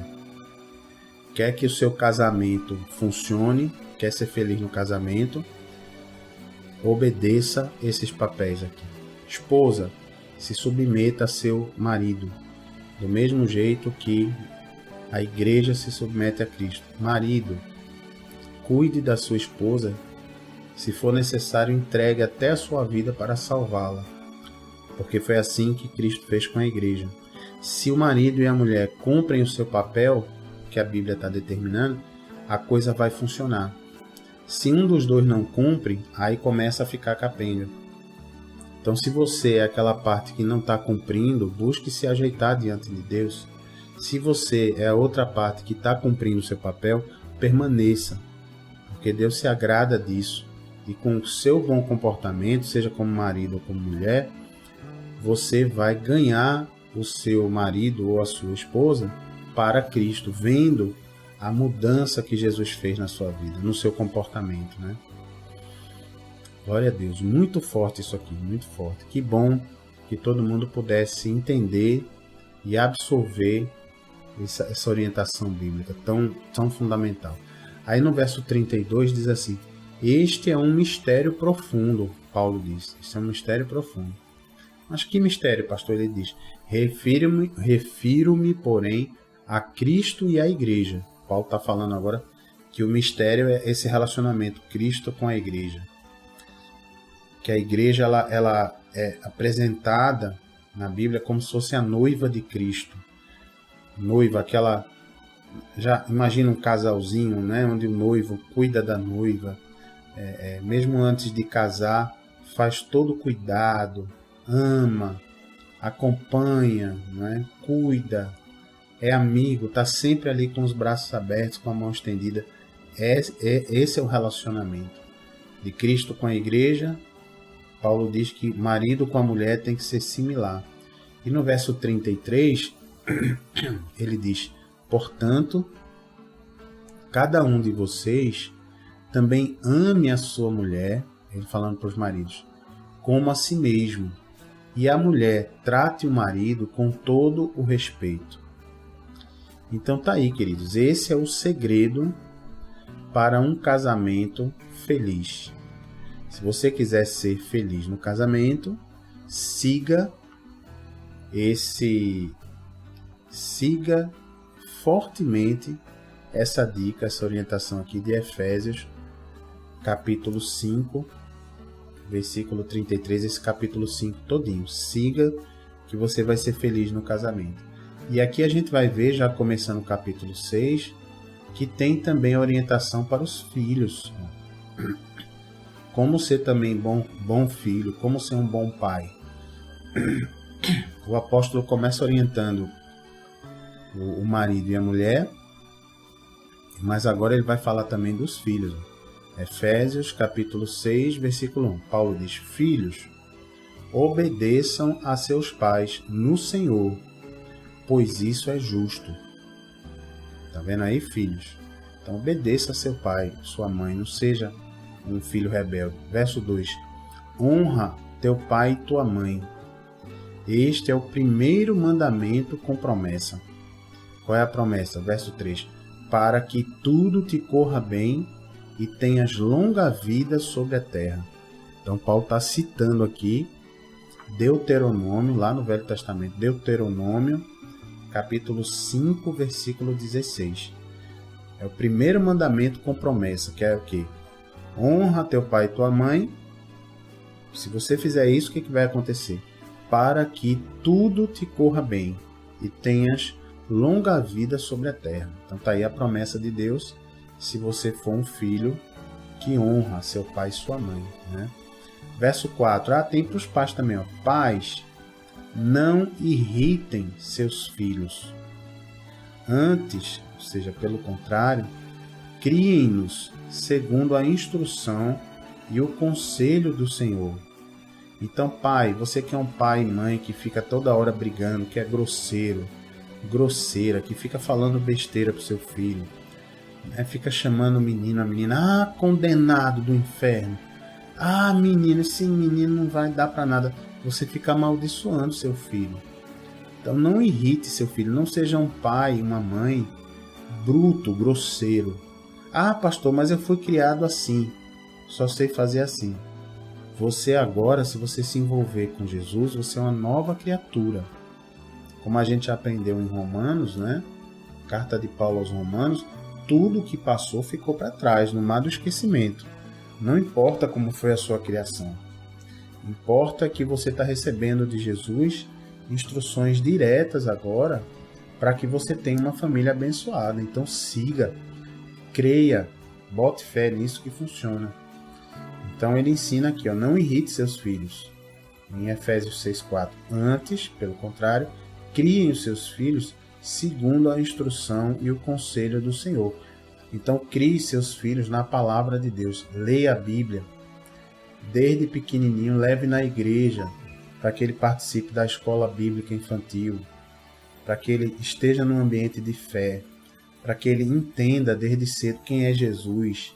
Quer que o seu casamento funcione, quer ser feliz no casamento, obedeça esses papéis aqui. Esposa, se submeta a seu marido, do mesmo jeito que a igreja se submete a Cristo. Marido, cuide da sua esposa, se for necessário, entregue até a sua vida para salvá-la, porque foi assim que Cristo fez com a igreja. Se o marido e a mulher cumprem o seu papel, que a Bíblia está determinando, a coisa vai funcionar. Se um dos dois não cumpre, aí começa a ficar capenga. Então, se você é aquela parte que não está cumprindo, busque se ajeitar diante de Deus. Se você é a outra parte que está cumprindo o seu papel, permaneça, porque Deus se agrada disso. E com o seu bom comportamento, seja como marido ou como mulher, você vai ganhar o seu marido ou a sua esposa para Cristo, vendo a mudança que Jesus fez na sua vida, no seu comportamento, né? Glória a Deus, muito forte isso aqui, muito forte. Que bom que todo mundo pudesse entender e absorver essa orientação bíblica tão fundamental. Aí no verso 32 diz assim: este é um mistério profundo, Paulo diz. Isso é um mistério profundo. Mas que mistério, pastor? Ele diz: refiro-me, porém, a Cristo e à igreja. Paulo está falando agora que o mistério é esse relacionamento, Cristo com a igreja. Que a igreja ela é apresentada na Bíblia como se fosse a noiva de Cristo. Noiva, aquela... Já imagina um casalzinho, né, onde o noivo cuida da noiva. Mesmo antes de casar, faz todo o cuidado, ama, acompanha, né, cuida, é amigo, está sempre ali com os braços abertos, com a mão estendida. Esse é o relacionamento de Cristo com a igreja. Paulo diz que marido com a mulher tem que ser similar. E no verso 33, ele diz: portanto, cada um de vocês também ame a sua mulher, ele falando para os maridos, como a si mesmo, e a mulher trate o marido com todo o respeito. Então tá aí, queridos, esse é o segredo para um casamento feliz. Se você quiser ser feliz no casamento, siga fortemente essa dica, essa orientação aqui de Efésios, capítulo 5, versículo 33, esse capítulo 5 todinho. Siga que você vai ser feliz no casamento. E aqui a gente vai ver, já começando o capítulo 6, que tem também a orientação para os filhos. Como ser também bom filho, como ser um bom pai. O apóstolo começa orientando o marido e a mulher, mas agora ele vai falar também dos filhos. Efésios capítulo 6, versículo 1. Paulo diz: filhos, obedeçam a seus pais no Senhor, pois isso é justo. Tá vendo aí, filhos? Então obedeça a seu pai, sua mãe, não seja um filho rebelde. Verso 2: honra teu pai e tua mãe. Este é o primeiro mandamento com promessa. Qual é a promessa? Verso 3: para que tudo te corra bem e tenhas longa vida sobre a terra. Então Paulo está citando aqui Deuteronômio, lá no Velho Testamento, Deuteronômio, capítulo 5, versículo 16. É o primeiro mandamento com promessa, que é o quê? Honra teu pai e tua mãe. Se você fizer isso, o que vai acontecer? Para que tudo te corra bem e tenhas longa vida sobre a terra. Então está aí a promessa de Deus, se você for um filho que honra seu pai e sua mãe, né? Verso 4. Tem para os pais também. Pais, não irritem seus filhos. Antes, ou seja, pelo contrário, criem-nos segundo a instrução e o conselho do Senhor. Então, pai, você que é um pai e mãe que fica toda hora brigando, que é grosseiro, grosseira, que fica falando besteira pro seu filho, né? Fica chamando o menino, a menina, condenado do inferno, menino, esse menino não vai dar para nada. Você fica amaldiçoando seu filho. Então não irrite seu filho, não seja um pai, uma mãe bruto, grosseiro. Pastor, mas eu fui criado assim, só sei fazer assim. Você agora, se você se envolver com Jesus, você é uma nova criatura. Como a gente aprendeu em Romanos, né? Carta de Paulo aos Romanos, tudo o que passou ficou para trás, no mar do esquecimento. Não importa como foi a sua criação. Importa que você está recebendo de Jesus instruções diretas agora para que você tenha uma família abençoada. Então siga, creia, bote fé nisso que funciona. Então ele ensina aqui, não irrite seus filhos. Em Efésios 6,4. Antes, pelo contrário, criem os seus filhos segundo a instrução e o conselho do Senhor. Então crie seus filhos na palavra de Deus. Leia a Bíblia. Desde pequenininho, leve na igreja, para que ele participe da escola bíblica infantil, para que ele esteja num ambiente de fé, para que ele entenda desde cedo quem é Jesus,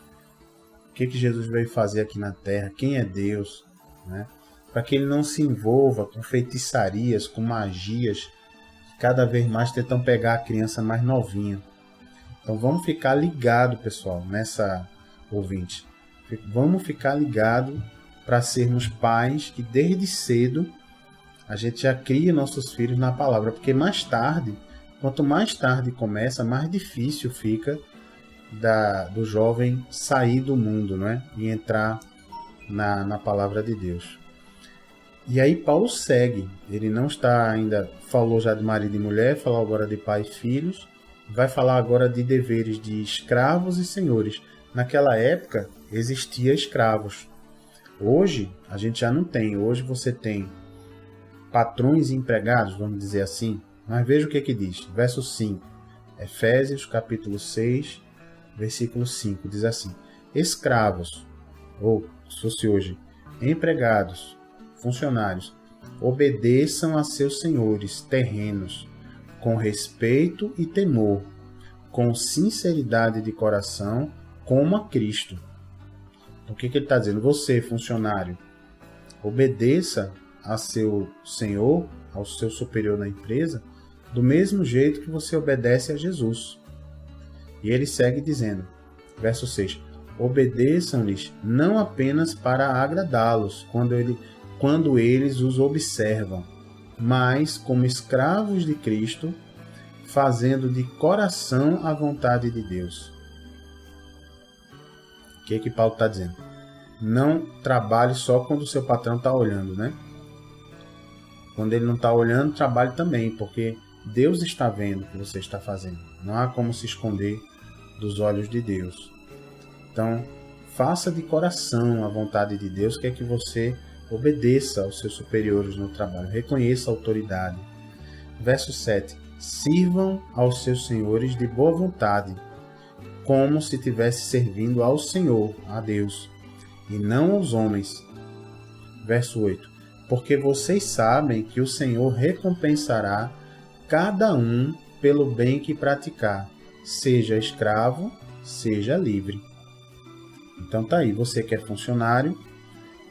o que Jesus veio fazer aqui na terra, quem é Deus, né? Para que ele não se envolva com feitiçarias, com magias, que cada vez mais tentam pegar a criança mais novinha. Então vamos ficar ligado, pessoal, nessa ouvinte. Vamos ficar ligado para sermos pais que desde cedo a gente já cria nossos filhos na palavra, porque mais tarde, quanto mais tarde começa, mais difícil fica do jovem sair do mundo, não é? E entrar na palavra de Deus. E aí Paulo segue, ele não está ainda, falou já de marido e mulher, falou agora de pai e filhos, vai falar agora de deveres de escravos e senhores. Naquela época existia escravos. Hoje a gente já não tem. Hoje você tem patrões e empregados, vamos dizer assim. Mas veja o que diz. Verso 5. Efésios capítulo 6, versículo 5. Diz assim. Escravos, ou se fosse hoje, empregados, funcionários, obedeçam a seus senhores terrenos com respeito e temor, com sinceridade de coração, como a Cristo. Então, o que ele está dizendo? Você, funcionário, obedeça a seu senhor, ao seu superior na empresa, do mesmo jeito que você obedece a Jesus. E ele segue dizendo, verso 6, obedeçam-lhes não apenas para agradá-los, quando eles os observam, mas como escravos de Cristo, fazendo de coração a vontade de Deus. O que Paulo está dizendo? Não trabalhe só quando o seu patrão está olhando, né? Quando ele não está olhando, trabalhe também, porque Deus está vendo o que você está fazendo. Não há como se esconder dos olhos de Deus. Então, faça de coração a vontade de Deus, que é que você obedeça aos seus superiores no trabalho, reconheça a autoridade. Verso 7. Sirvam aos seus senhores de boa vontade, como se estivesse servindo ao Senhor, a Deus, e não aos homens. Verso 8. Porque vocês sabem que o Senhor recompensará cada um pelo bem que praticar, seja escravo, seja livre. Então tá aí, você que é funcionário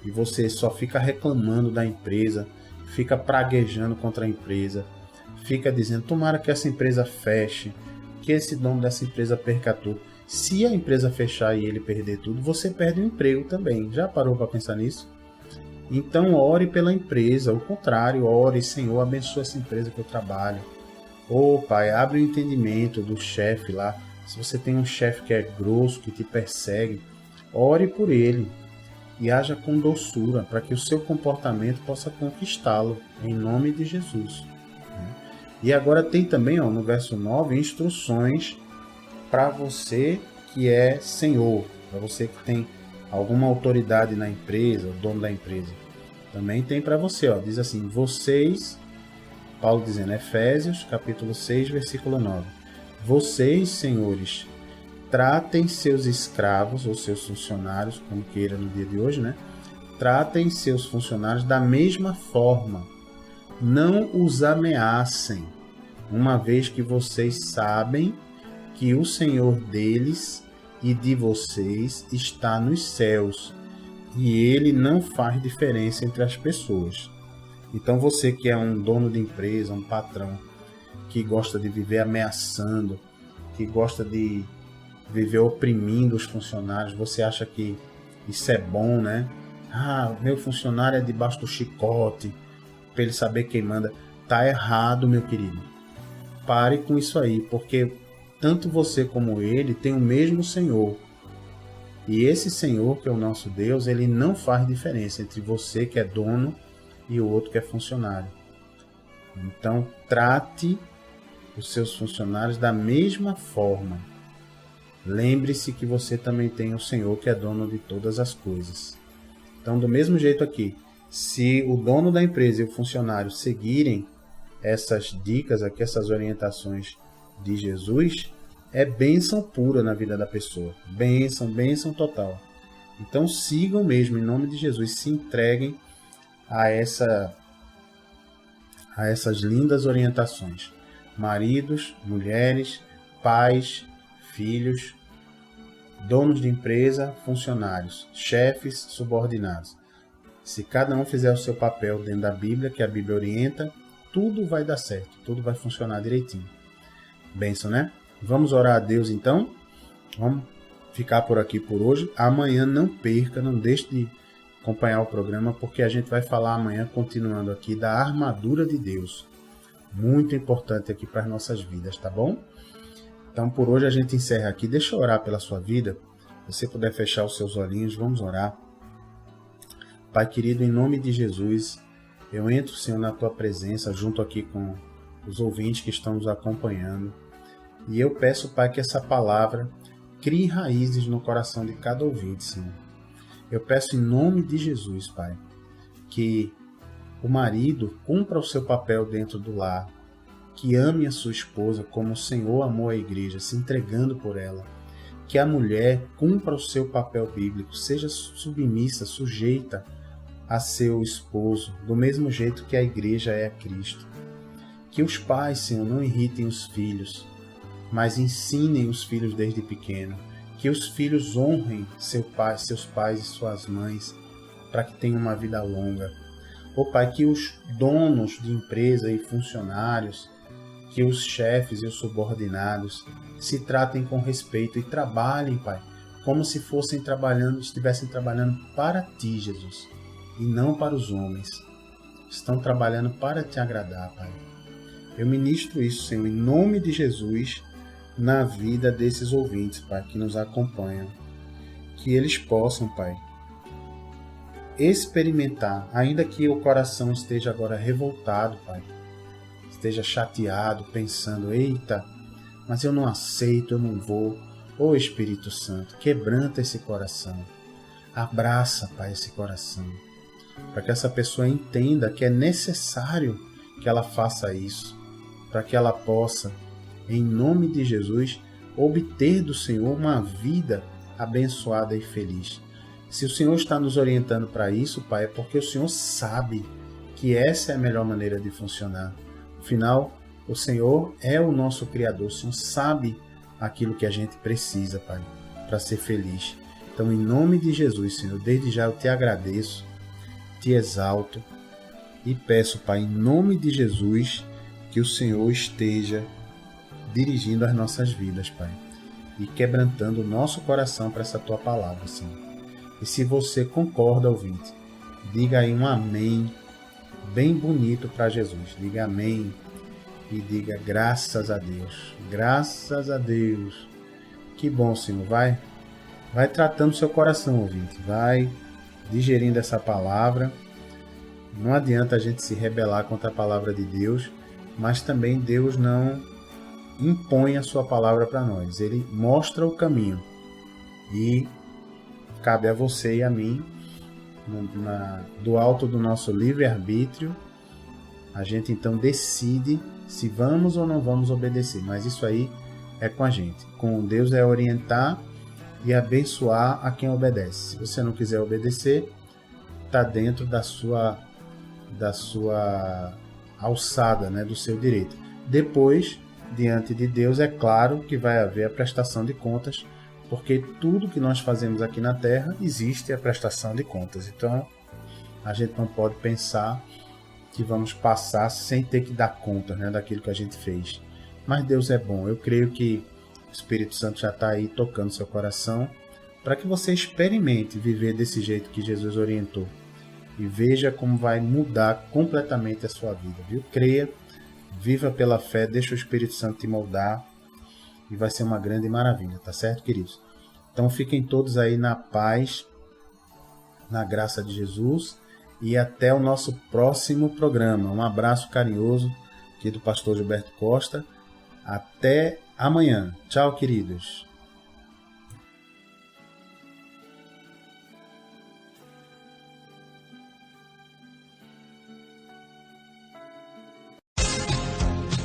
e você só fica reclamando da empresa, fica praguejando contra a empresa, fica dizendo, tomara que essa empresa feche, que esse dono dessa empresa perca tudo. Se a empresa fechar e ele perder tudo, você perde o emprego também. Já parou para pensar nisso? Então ore pela empresa, ao contrário, ore, Senhor, abençoa essa empresa que eu trabalho. Pai, abre o entendimento do chefe lá. Se você tem um chefe que é grosso, que te persegue, ore por ele e haja com doçura para que o seu comportamento possa conquistá-lo, em nome de Jesus. E agora tem também, no verso 9, instruções para você que é senhor, para você que tem alguma autoridade na empresa, o dono da empresa. Também tem para você, diz assim, vocês, Paulo dizendo, Efésios, capítulo 6, versículo 9. Vocês, senhores, tratem seus escravos ou seus funcionários, como queira no dia de hoje, né? Tratem seus funcionários da mesma forma. Não os ameacem, uma vez que vocês sabem que o Senhor deles e de vocês está nos céus, e ele não faz diferença entre as pessoas. Então você que é um dono de empresa, um patrão, que gosta de viver ameaçando, que gosta de viver oprimindo os funcionários, você acha que isso é bom, né? Meu funcionário é debaixo do chicote, para ele saber quem manda. Tá errado, meu querido. Pare com isso aí, porque tanto você como ele tem o mesmo Senhor. E esse Senhor, que é o nosso Deus, ele não faz diferença entre você que é dono e o outro que é funcionário. Então, trate os seus funcionários da mesma forma. Lembre-se que você também tem o Senhor que é dono de todas as coisas. Então, do mesmo jeito aqui, se o dono da empresa e o funcionário seguirem essas dicas aqui, essas orientações de Jesus, é bênção pura na vida da pessoa. Bênção total. Então sigam mesmo, em nome de Jesus, se entreguem a essas lindas orientações. Maridos, mulheres, pais, filhos, donos de empresa, funcionários, chefes, subordinados. Se cada um fizer o seu papel dentro da Bíblia, que a Bíblia orienta, tudo vai dar certo, tudo vai funcionar direitinho. Bênção, né? Vamos orar a Deus então. Vamos ficar por aqui por hoje. Amanhã não perca, não deixe de acompanhar o programa, porque a gente vai falar amanhã, continuando aqui, da armadura de Deus. Muito importante aqui para as nossas vidas, tá bom? Então por hoje a gente encerra aqui. Deixa eu orar pela sua vida. Se você puder fechar os seus olhinhos, vamos orar. Pai querido, em nome de Jesus, eu entro, Senhor, na tua presença, junto aqui com os ouvintes que estão nos acompanhando. E eu peço, Pai, que essa palavra crie raízes no coração de cada ouvinte, Senhor. Eu peço em nome de Jesus, Pai, que o marido cumpra o seu papel dentro do lar, que ame a sua esposa como o Senhor amou a igreja, se entregando por ela. Que a mulher cumpra o seu papel bíblico, seja submissa, sujeita a seu esposo, do mesmo jeito que a igreja é a Cristo. Que os pais, Senhor, não irritem os filhos, mas ensinem os filhos desde pequeno. Que os filhos honrem seus pais e suas mães, para que tenham uma vida longa. Ó Pai, que os donos de empresa e funcionários, que os chefes e os subordinados se tratem com respeito e trabalhem, Pai, como se estivessem trabalhando para Ti, Jesus, e não para os homens. Estão trabalhando para Te agradar, Pai. Eu ministro isso, Senhor, em nome de Jesus, na vida desses ouvintes, Pai, que nos acompanham. Que eles possam, Pai, experimentar, ainda que o coração esteja agora revoltado, Pai, esteja chateado, pensando, eita, mas eu não aceito, eu não vou. Ô Espírito Santo, quebranta esse coração. Abraça, Pai, esse coração, para que essa pessoa entenda que é necessário que ela faça isso, para que ela possa, em nome de Jesus, obter do Senhor uma vida abençoada e feliz. Se o Senhor está nos orientando para isso, Pai, é porque o Senhor sabe que essa é a melhor maneira de funcionar. Afinal, o Senhor é o nosso Criador. O Senhor sabe aquilo que a gente precisa, Pai, para ser feliz. Então, em nome de Jesus, Senhor, desde já eu te agradeço, te exalto e peço, Pai, em nome de Jesus, que o Senhor esteja dirigindo as nossas vidas, Pai, e quebrantando o nosso coração para essa Tua palavra, Senhor. E se você concorda, ouvinte, diga aí um amém bem bonito para Jesus. Diga amém e diga graças a Deus. Graças a Deus. Que bom, Senhor. Vai tratando seu coração, ouvinte. Vai digerindo essa palavra. Não adianta a gente se rebelar contra a palavra de Deus, mas também Deus não impõe a sua palavra para nós. Ele mostra o caminho. E cabe a você e a mim, do alto do nosso livre-arbítrio, a gente então decide se vamos ou não vamos obedecer. Mas isso aí é com a gente. Com Deus é orientar e abençoar a quem obedece. Se você não quiser obedecer, está dentro da sua alçada, né, do seu direito. Depois, diante de Deus, é claro que vai haver a prestação de contas, porque tudo que nós fazemos aqui na Terra existe a prestação de contas. Então, a gente não pode pensar que vamos passar sem ter que dar conta, né, daquilo que a gente fez. Mas Deus é bom. Eu creio que o Espírito Santo já está aí tocando seu coração para que você experimente viver desse jeito que Jesus orientou e veja como vai mudar completamente a sua vida, viu? Creia, viva pela fé, deixa o Espírito Santo te moldar e vai ser uma grande maravilha, tá certo, queridos? Então fiquem todos aí na paz, na graça de Jesus e até o nosso próximo programa. Um abraço carinhoso aqui do pastor Gilberto Costa. Até amanhã. Tchau, queridos.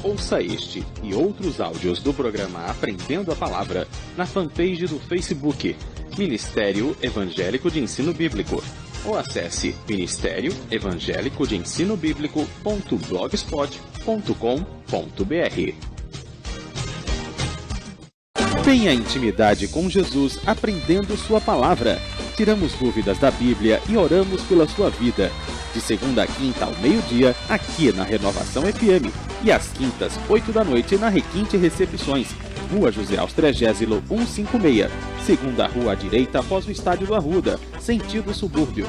Ouça este e outros áudios do programa Aprendendo a Palavra na fanpage do Facebook Ministério Evangélico de Ensino Bíblico ou acesse Ministério Evangélico de Ensino Bíblico.blogspot.com.br. Tenha intimidade com Jesus aprendendo sua palavra. Tiramos dúvidas da Bíblia e oramos pela sua vida. De segunda a quinta ao meio-dia, aqui na Renovação FM. E às quintas, 8 da noite, na Requinte Recepções, Rua José Austrégésilo 156, segunda rua à direita após o Estádio do Arruda, sentido subúrbio.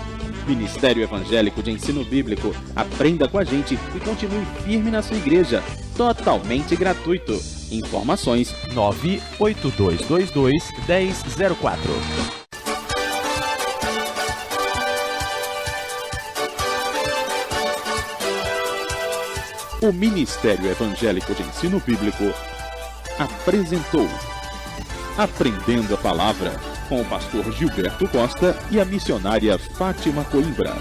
Ministério Evangélico de Ensino Bíblico. Aprenda com a gente e continue firme na sua igreja. Totalmente gratuito. Informações 98222-1004. O Ministério Evangélico de Ensino Bíblico apresentou Aprendendo a Palavra com o pastor Gilberto Costa e a missionária Fátima Coimbra.